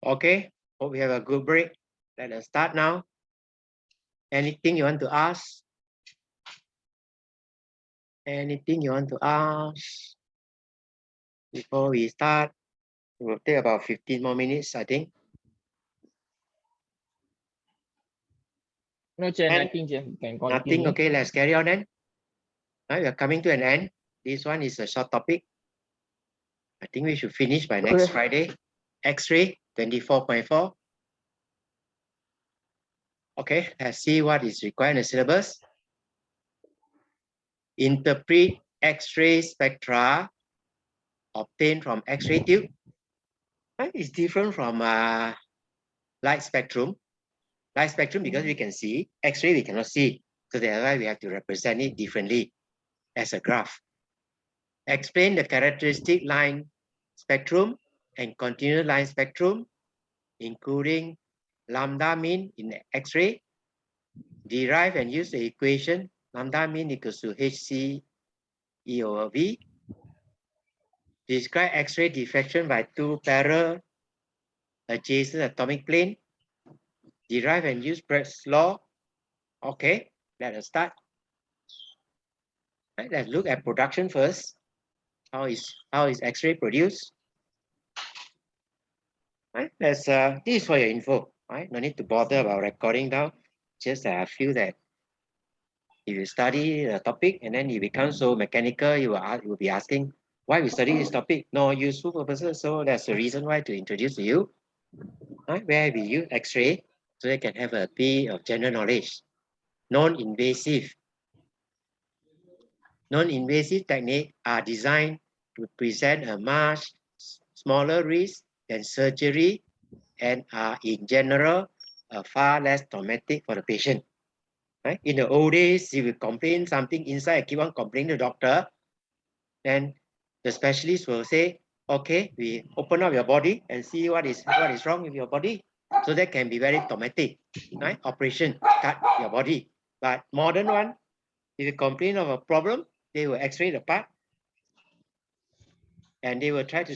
Okay, hope we have a good break. Let us start now. Anything you want to ask? Anything you want to ask? Before we start, it will take about 15 more minutes, I think. No, Chair, nothing, Chair. Can continue. Nothing, okay, let's carry on then. Now we are coming to an end. This one is a short topic. I think we should finish by next Friday. X-ray 24.4. Okay, let's see what is required in the syllabus. Interpret X-ray spectra obtained from X-ray tube. It's different from light spectrum. Light spectrum because we can see, X-ray we cannot see. So that's why we have to represent it differently as a graph. Explain the characteristic line spectrum and continuous line spectrum, including lambda mean in X-ray. Derive and use the equation lambda mean equals to HC E over V. Describe X-ray diffraction by two parallel adjacent atomic plane. Derive and use Brett's law. Okay, let us start. Right, let's look at production first. How is X-ray produced? Right, this is for your info. Right, no need to bother about recording down. Just that I feel that if you study the topic and then you become so mechanical, you will be asking why we study this topic. No useful purposes. So that's the reason why to introduce to you. Right, where we use X-ray so they can have a bit of general knowledge. Non-invasive. Non-invasive techniques are designed to present a much smaller risk than surgery and are in general far less traumatic for the patient. Right? In the old days, if you complain something inside, keep on complaining to the doctor, then the specialist will say, okay, we open up your body and see what is wrong with your body. So that can be very traumatic. Right? Operation, cut your body. But modern one, if you complain of a problem, they will X-ray the part and they will try to,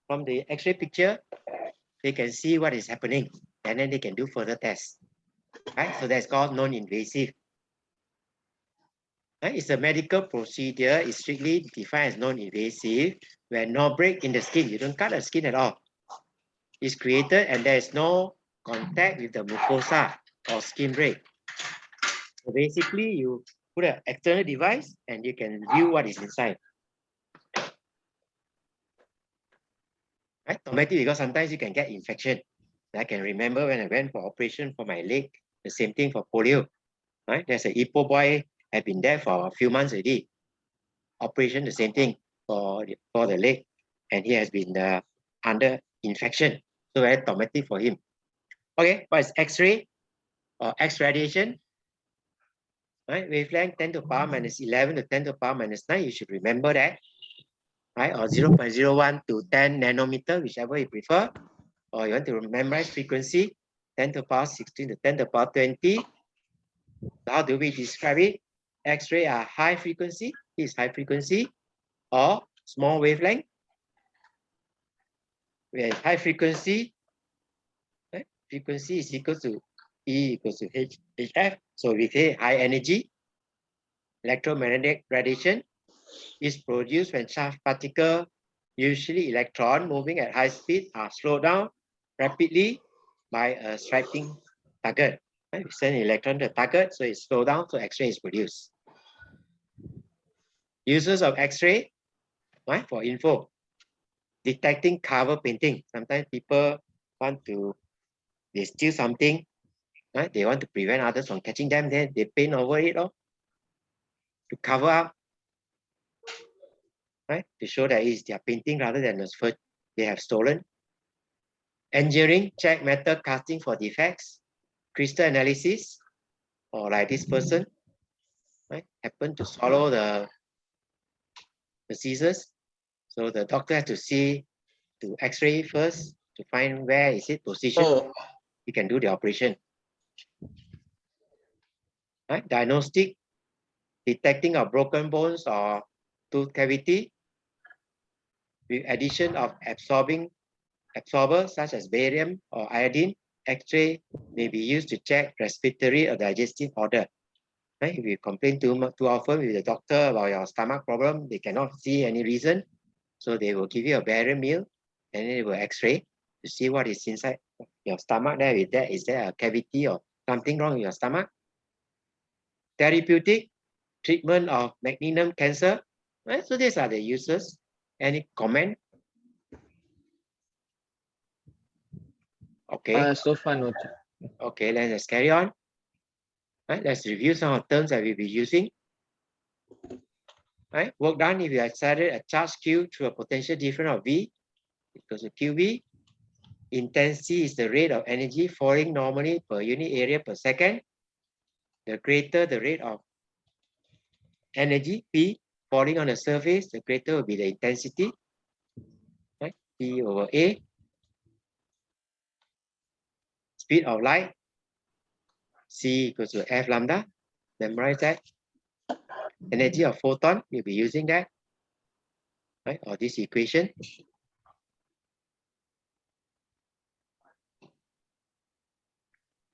from the X-ray picture, they can see what is happening and then they can do further tests. Right? So that's called non-invasive. Right? It's a medical procedure. It's strictly defined as non-invasive where no break in the skin. You don't cut the skin at all. It's created and there is no contact with the mucosa or skin break. So basically, you put an external device and you can view what is inside. Right? Traumatic because sometimes you can get infection. I can remember when I went for operation for my leg, the same thing for polio. Right? There's a Ipoh boy had been there for a few months already. Operation, the same thing for the leg, and he has been under infection. So very traumatic for him. Okay, what is X-ray or X radiation? Right, wavelength 10 to the power minus 11 to 10 to the power minus 9. You should remember that. Right, or 0.01 to 10 nanometer, whichever you prefer. Or you want to memorize frequency, 10 to the power 16 to 10 to the power 20. How do we describe it? X-ray are high frequency, is high frequency, or small wavelength. Where high frequency, right? Frequency is equal to E equals to HF. So we say high energy. Electromagnetic radiation is produced when charged particle, usually electron, moving at high speed, are slowed down rapidly by a striking target. Right? We send an electron to the target, so it's slowed down, so X-ray is produced. Uses of X-ray, right? For info. Detecting cover painting. Sometimes people want to, they steal something, right? They want to prevent others from catching them, then they paint over it, to cover up, right? To show that it's their painting rather than the first they have stolen. Engineering, check metal casting for defects. Crystal analysis, or like this person, right? Happen to swallow the scissors. So the doctor has to see, to X-ray first to find where is it positioned. He can do the operation. Right? Diagnostic, detecting of broken bones or tooth cavity with addition of absorbing absorbers such as barium or iodine. X-ray may be used to check respiratory or digestive order. Right? If you complain too often with the doctor about your stomach problem, they cannot see any reason. So they will give you a barium meal and then they will X-ray to see what is inside your stomach there. Is there a cavity or something wrong with your stomach? Therapeutic treatment of malignant cancer. Right? So these are the uses. Any comment? Okay. So far no. Okay, let's carry on. Right, let's review some of the terms that we'll be using. Right, work done if you accelerate a charge Q through a potential difference of V equals to QV. Intensity is the rate of energy falling normally per unit area per second. The greater the rate of energy P falling on the surface, the greater will be the intensity. Right, P over A. Speed of light, C equals to F lambda. Memorize that. Energy of photon, you'll be using that. Right, or this equation.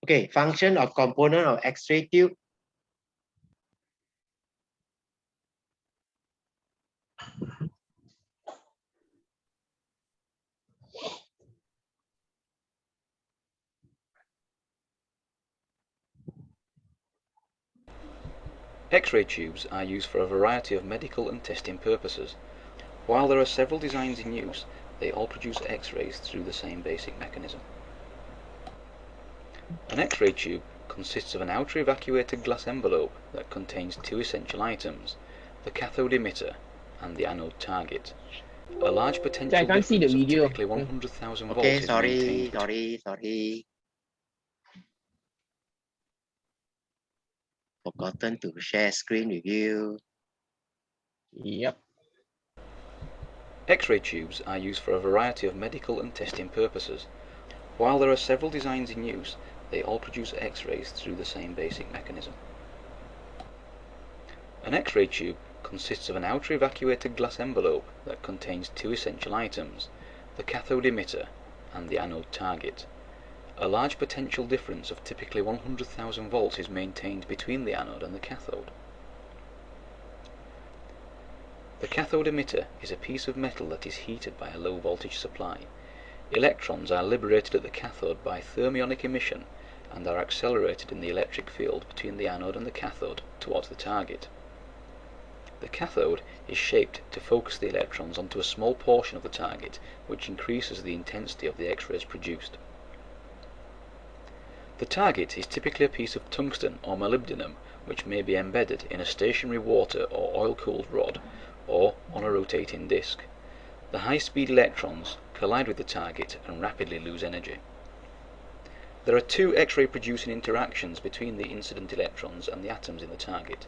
Okay, function of component of X-ray tube. X-ray tubes are used for a variety of medical and testing purposes. While there are several designs in use, they all produce X-rays through the same basic mechanism. An X-ray tube consists of an outer evacuated glass envelope that contains two essential items, the cathode emitter and the anode target. A large potential I can't see the difference of video. typically 100,000 volts Okay, is maintained. sorry. Forgotten to share screen with you. Yep. X-ray tubes are used for a variety of medical and testing purposes. While there are several designs in use, they all produce X-rays through the same basic mechanism. An X-ray tube consists of an outer evacuated glass envelope that contains two essential items, the cathode emitter and the anode target. A large potential difference of typically 100,000 volts is maintained between the anode and the cathode. The cathode emitter is a piece of metal that is heated by a low voltage supply. Electrons are liberated at the cathode by thermionic emission and are accelerated in the electric field between the anode and the cathode towards the target. The cathode is shaped to focus the electrons onto a small portion of the target, which increases the intensity of the X-rays produced. The target is typically a piece of tungsten or molybdenum, which may be embedded in a stationary water or oil-cooled rod, or on a rotating disc. The high-speed electrons collide with the target and rapidly lose energy. There are two X-ray producing interactions between the incident electrons and the atoms in the target.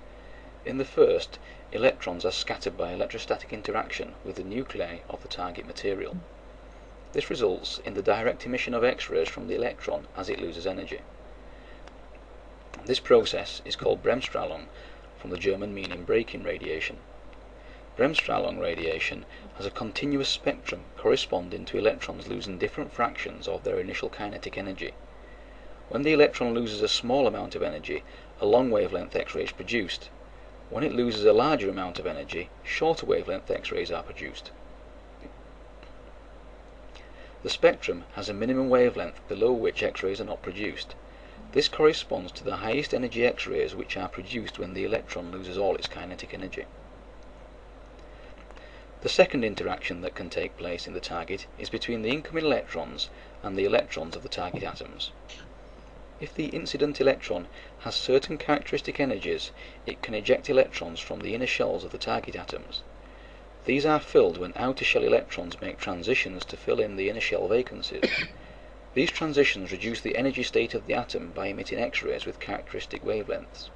In the first, electrons are scattered by electrostatic interaction with the nuclei of the target material. This results in the direct emission of X-rays from the electron as it loses energy. This process is called Bremsstrahlung, from the German meaning breaking radiation. Bremsstrahlung radiation has a continuous spectrum corresponding to electrons losing different fractions of their initial kinetic energy. When the electron loses a small amount of energy, a long wavelength X-ray is produced. When it loses a larger amount of energy, shorter wavelength X-rays are produced. The spectrum has a minimum wavelength below which X-rays are not produced. This corresponds to the highest energy X-rays which are produced when the electron loses all its kinetic energy. The second interaction that can take place in the target is between the incoming electrons and the electrons of the target atoms. If the incident electron has certain characteristic energies, it can eject electrons from the inner shells of the target atoms. These are filled when outer shell electrons make transitions to fill in the inner shell vacancies. These transitions reduce the energy state of the atom by emitting X-rays with characteristic wavelengths.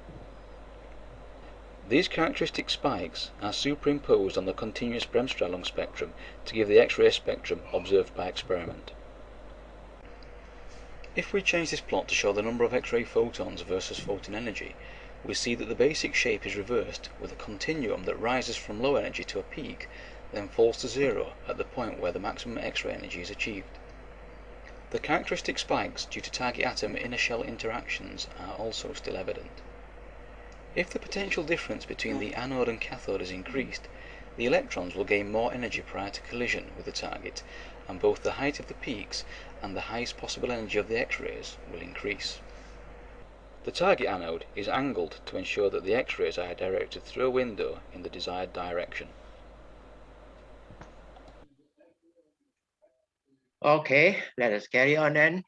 These characteristic spikes are superimposed on the continuous Bremsstrahlung spectrum to give the X-ray spectrum observed by experiment. If we change this plot to show the number of X-ray photons versus photon energy, we see that the basic shape is reversed, with a continuum that rises from low energy to a peak, then falls to zero at the point where the maximum X-ray energy is achieved. The characteristic spikes due to target atom inner shell interactions are also still evident. If the potential difference between the anode and cathode is increased, the electrons will gain more energy prior to collision with the target, and both the height of the peaks and the highest possible energy of the X-rays will increase. The target anode is angled to ensure that the X-rays are directed through a window in the desired direction. Okay, let us carry on then.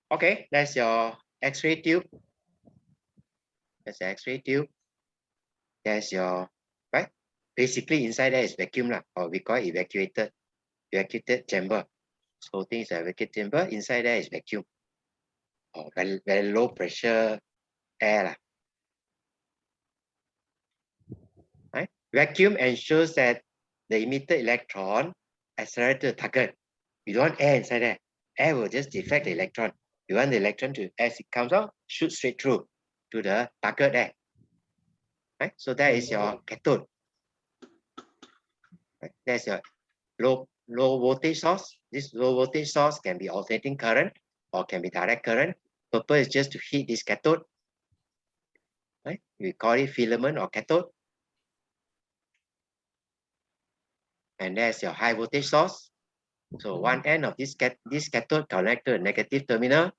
Okay, that's your X-ray tube. That's the X-ray tube. That's your, right? Basically inside there is vacuum lah, or we call it evacuated chamber. This whole thing is a evacuated chamber. Inside there is vacuum, or very low pressure air lah. Right? Vacuum ensures that the emitted electron accelerates to the target. You don't want air inside there. Air will just deflect the electron. You want the electron to, as it comes out, shoot straight through to the target there. Right? So that is your cathode. Right? That's your low voltage source. This low voltage source can be alternating current or can be direct current. Purpose is just to heat this cathode. Right? We call it filament or cathode. And there's your high voltage source. So one end of this cathode connected to the negative terminal.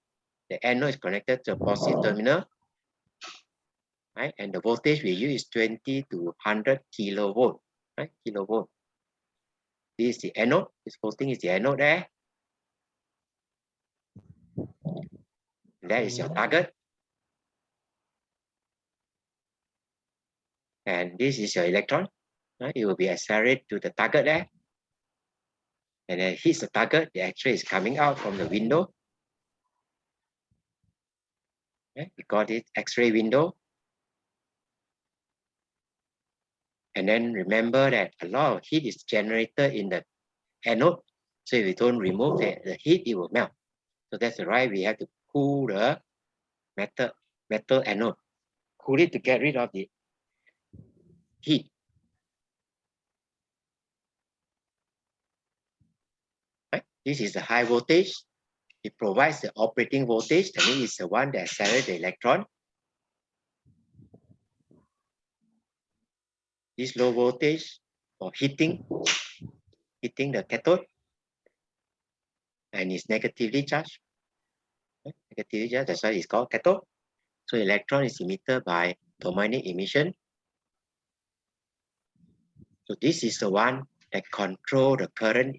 The anode is connected to a positive terminal. Right? And the voltage we use is 20 to 100 kilovolt. Right? Kilovolt. This is the anode. This whole thing is the anode there. That is your target. And this is your electron. Right? It will be accelerated to the target there. And then it hits the target. The X-ray is coming out from the window. Okay? We call it X-ray window. And then remember that a lot of heat is generated in the anode. So if we don't remove the heat, it will melt. So that's why we have to cool the metal anode. Cool it to get rid of the heat. Right? This is the high voltage. It provides the operating voltage. That means it's the one that accelerates the electron. This low voltage for heating the cathode, and it's negatively charged. Negatively charged, that's why it's called cathode. So electron is emitted by thermionic emission. So this is the one that control the current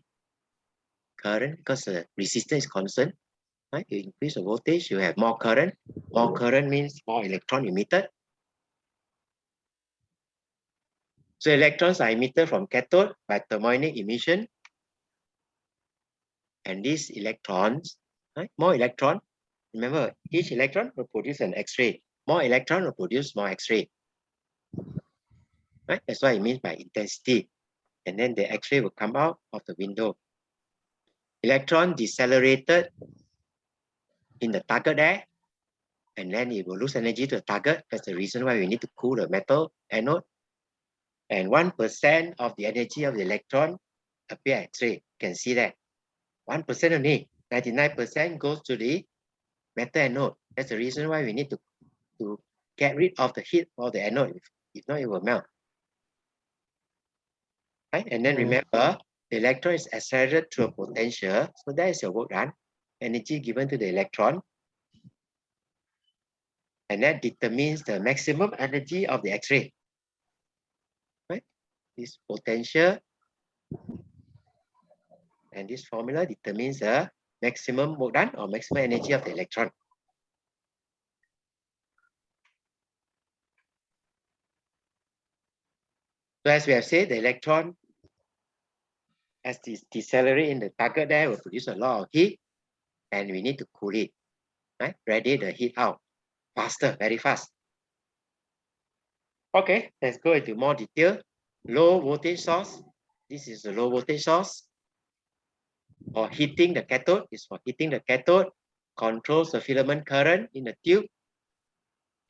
because the resistance is constant. Right? You increase the voltage, you have more current. More current means more electron emitted. So electrons are emitted from cathode by thermionic emission. And these electrons, right? More electron. Remember, each electron will produce an X-ray. More electron will produce more X-ray. Right? That's what it means by intensity. And then the X-ray will come out of the window. Electron decelerated in the target there, and then it will lose energy to the target. That's the reason why we need to cool the metal anode. And 1% of the energy of the electron appear X-ray. You can see that. 1% only. 99% goes to the metal anode. That's the reason why we need to get rid of the heat of the anode. If not, it will melt. Right? And then remember, the electron is accelerated through a potential. So that is your work done. Energy given to the electron. And that determines the maximum energy of the X-ray. Right? This potential and this formula determines the maximum work done or maximum energy of the electron. So as we have said, the electron as this decelerate in the target there, will produce a lot of heat, and we need to cool it, right? Radiate the heat out faster, very fast. Okay, let's go into more detail. Low voltage source. This is the low voltage source. For heating the cathode, is for heating the cathode, controls the filament current in the tube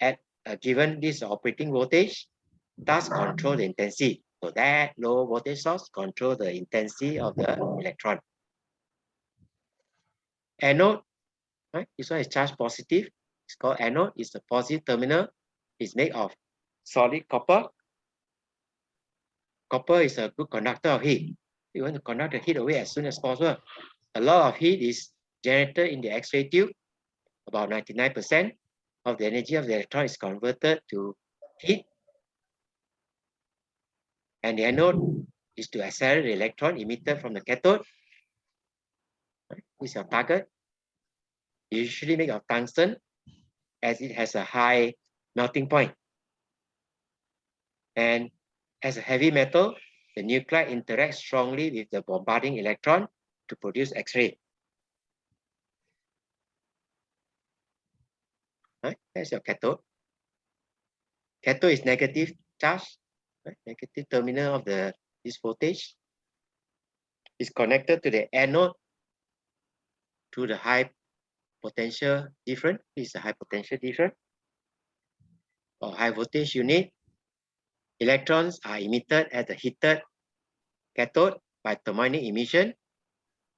at a given this operating voltage, thus control the intensity. So that low voltage source control the intensity of the electron. Anode, right? This one is charged positive. It's called anode. It's the positive terminal. It's made of solid copper. Copper is a good conductor of heat. You want to conduct the heat away as soon as possible. A lot of heat is generated in the X-ray tube. About 99% of the energy of the electron is converted to heat. And the anode is to accelerate the electron emitted from the cathode. This is your target. Usually made of tungsten, as it has a high melting point. And as a heavy metal, the nuclide interacts strongly with the bombarding electron to produce X-ray. Right? That's your cathode. Cathode is negative charge, right? Negative terminal of this voltage. Is connected to the anode through the high potential difference. This is a high potential difference or high voltage unit. Electrons are emitted at the heated cathode by thermionic emission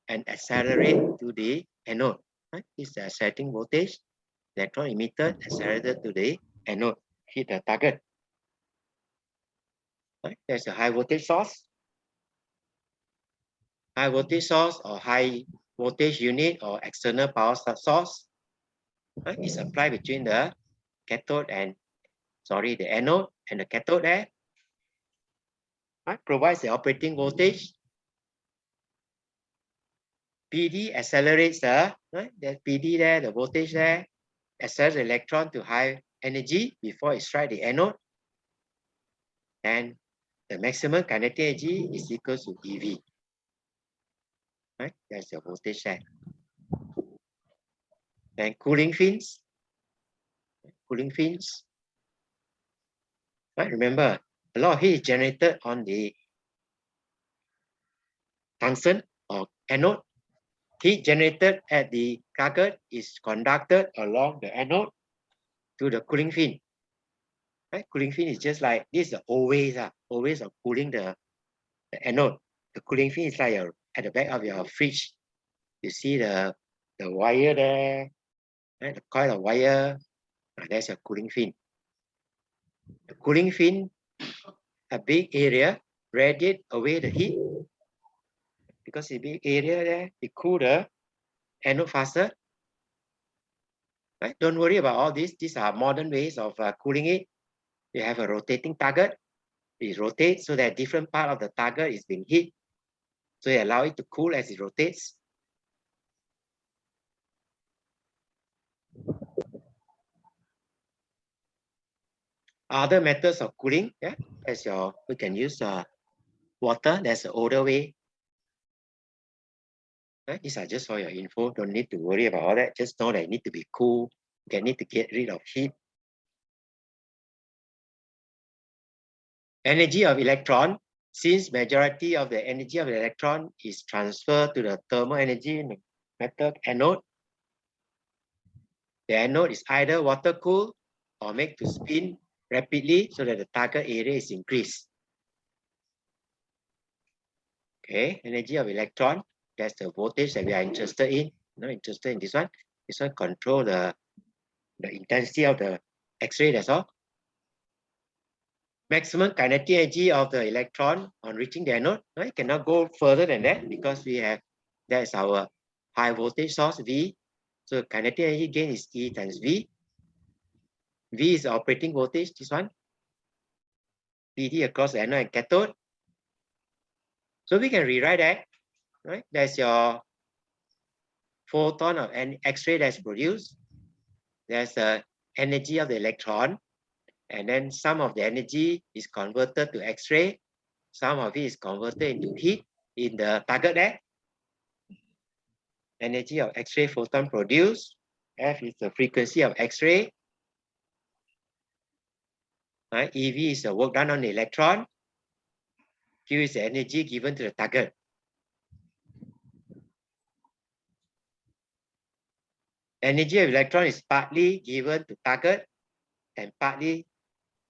and accelerate to the anode. Right? This is the accelerating voltage. Electron emitted accelerated to the anode, hit the target. Right? There's a high voltage source. High voltage source or high voltage unit or external power source, right, is applied between the cathode and the anode and the cathode there. Right, provides the operating voltage. PD accelerates the PD there, the voltage there, accelerates the electron to high energy before it strikes the anode. And the maximum kinetic energy is equal to EV. Right, that's the voltage there. Then cooling fins. Cooling fins. Right, remember, a lot of heat is generated on the tungsten or anode. Heat generated at the target is conducted along the anode to the cooling fin. Right? Cooling fin is just like this, the always of cooling the anode. The cooling fin is like at the back of your fridge. You see the wire there, right? The coil of wire. That's your cooling fin. The cooling fin, a big area, radiate away the heat. Because the big area there, it cool the anode faster. Right? Don't worry about all this. These are modern ways of cooling it. You have a rotating target. It rotates so that different part of the target is being heat. So you allow it to cool as it rotates. Other methods of cooling, yeah, we can use water. That's the older way. Right? These are just for your info. Don't need to worry about all that. Just know that it need to be cool. You need to get rid of heat. Energy of electron. Since majority of the energy of the electron is transferred to the thermal energy in the metal anode, the anode is either water cooled or made to spin rapidly so that the target area is increased. Okay, energy of electron, that's the voltage that we are interested in. Not interested in this one. This one control the intensity of the X-ray, that's all. Maximum kinetic energy of the electron on reaching the anode. Right? Cannot go further than that because that's our high voltage source V. So kinetic energy gain is E times V. V is the operating voltage, this one. PD across the anode and cathode. So we can rewrite that. Right? That's your photon of an X-ray that's produced. There's the energy of the electron. And then some of the energy is converted to X-ray. Some of it is converted into heat. in the target there. Energy of X-ray photon produced. F is the frequency of X-ray. Right? EV is the work done on the electron. Q is the energy given to the target. Energy of electron is partly given to target and partly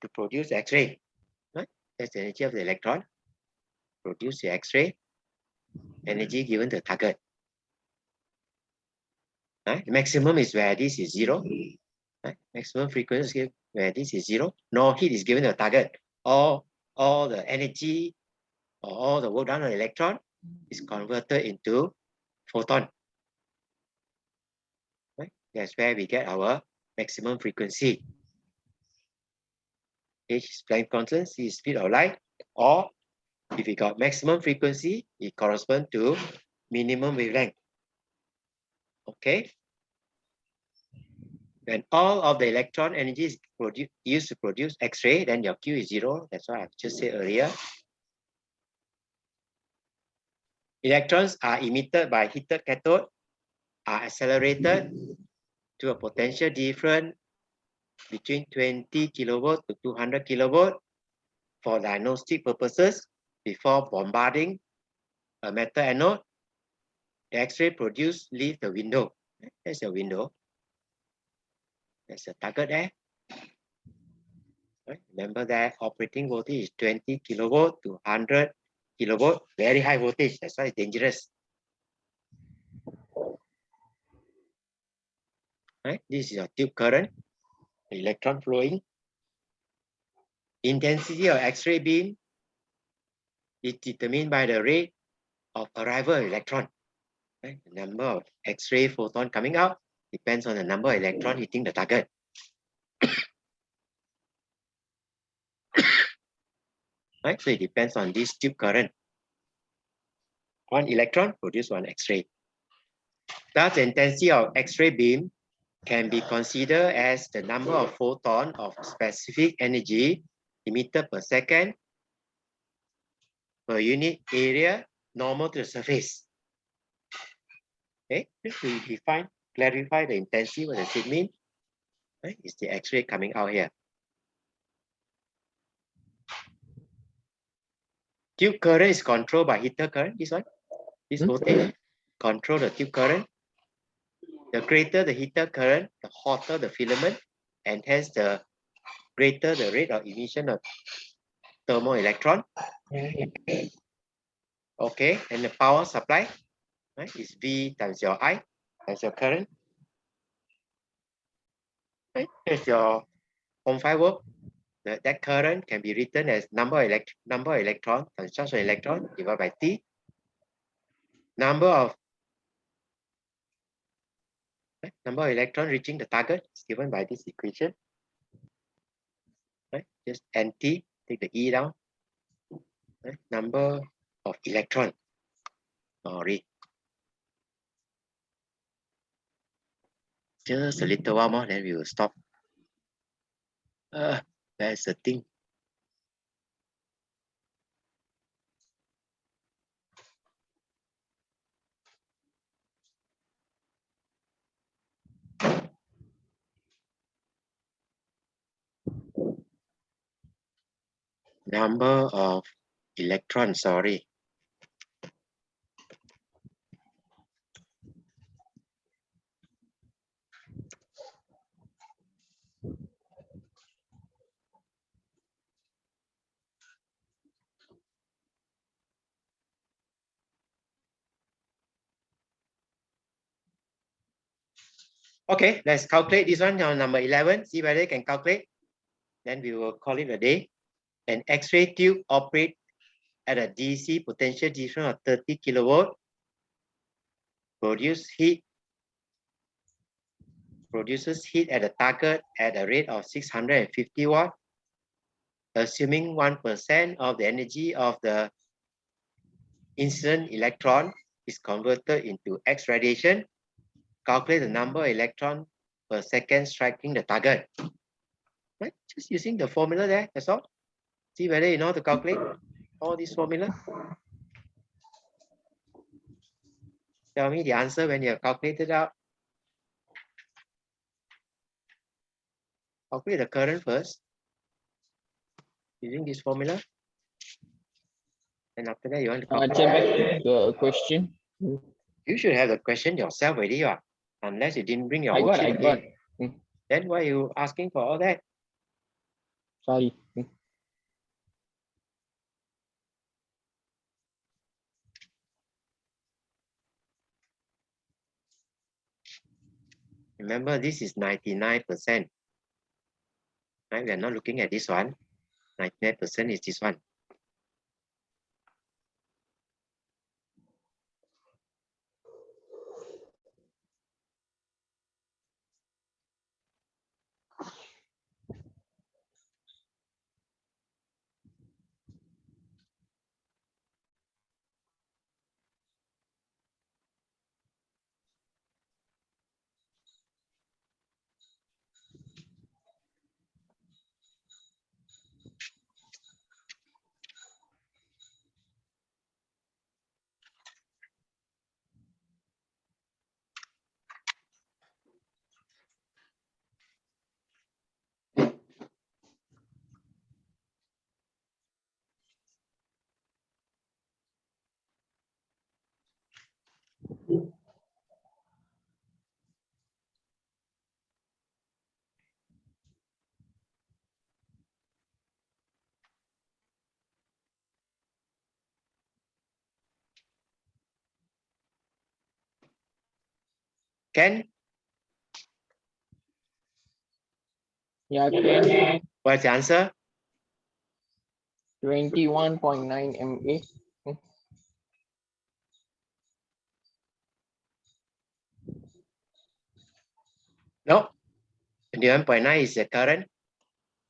to produce X-ray. Right? That's the energy of the electron. Produce the X-ray. Energy given to the target. Right? The maximum is where this is 0. Right? Maximum frequency is where this is 0. No heat is given to the target. All the energy or all the work done on the electron is converted into photon. Right? That's where we get our maximum frequency. H is Planck constant, C is speed of light, or if we got maximum frequency, it corresponds to minimum wavelength. Okay. When all of the electron energy is used to produce X-ray, then your Q is 0. That's what I've just said earlier. Electrons are emitted by heated cathode, are accelerated to a potential difference between 20 kilovolt to 200 kilovolt for diagnostic purposes before bombarding a metal anode. The X-ray produced leave the window. There's a window. There's a target there. Right? Remember that operating voltage is 20 kilovolt to 100 kilovolt, very high voltage. That's why it's dangerous. Right? This is your tube current, the electron flowing. Intensity of X-ray beam is determined by the rate of arrival of electron. Right? The number of X-ray photon coming out depends on the number of electron hitting the target. Right? So it depends on this tube current. One electron produces one X-ray. Thus, the intensity of X-ray beam can be considered as the number of photons of specific energy emitted per second per unit area normal to the surface. Okay, just to define, clarify the intensity, what does it mean? Right? It's the X-ray coming out here. Tube current is controlled by heater current, this one. This voltage control the tube current. The greater the heater current, the hotter the filament, and hence the greater the rate of emission of thermal electron. Okay, and the power supply, right, is V times your I, times your current. Right, here's your home firework. That current can be written as number of electron times charge of electron divided by T. Number of electron reaching the target is given by this equation. Right, just NT, take the E down. Right, number of electron. Sorry. Just a little while more, then we will stop. That's the thing. Number of electrons, sorry. Okay, let's calculate this one on number 11. See whether you can calculate. Then we will call it a day. An X-ray tube operates at a DC potential difference of 30 kilovolt. Produces heat at a target at a rate of 650 watt. Assuming 1% of the energy of the incident electron is converted into X radiation, calculate the number of electrons per second striking the target. Right? Just using the formula there, that's all. See whether you know how to calculate all this formula. tell me the answer when you have calculated out. Calculate the current first using this formula. And after that, you want to calculate. Check back the question. You should have the question yourself already, unless you didn't bring your I own got. sheet again. Then why are you asking for all that? Sorry. Remember, this is 99%. Right? We are not looking at this one. 99% is this one. Can? Yeah, can. What's the answer? 21.9 MA. No. 21.9 is the current.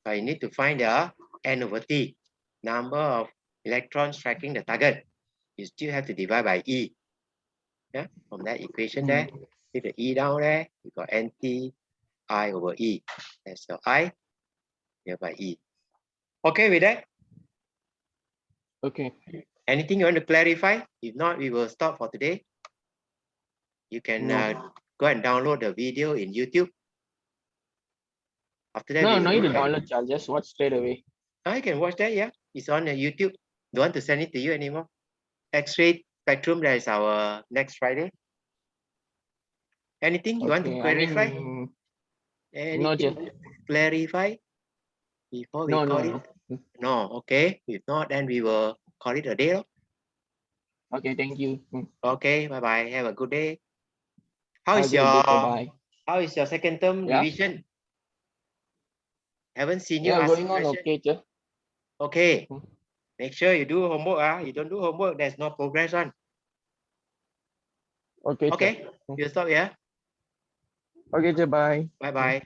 But you need to find the N over T, number of electrons striking the target. You still have to divide by E. Yeah, from that equation there, take the E down there, you got NT I over E. That's your I divided by E. Okay with that? Okay. Anything you want to clarify? If not, we will stop for today. You can go and download the video in YouTube. After that, No, we no will need to look at- download. I'll just watch straight away. I can watch that, yeah. It's on YouTube. Don't want to send it to you anymore. X-ray spectrum, that is our next Friday. Anything you want to Okay. clarify? No, Anything to clarify before we no, call no, it? No, okay. If not, then we will call it a day. Okay, thank you. Okay, bye-bye. Have a good day. How Have a is good your day. Bye. how is your second term Yeah. revision? Haven't seen you Yeah, ask going on question. okay, sir. Okay. Hmm. Make sure you do homework. You don't do homework, there's no progress on. Okay, sir. Okay. We'll stop here. Okay, sir. Bye. Bye-bye.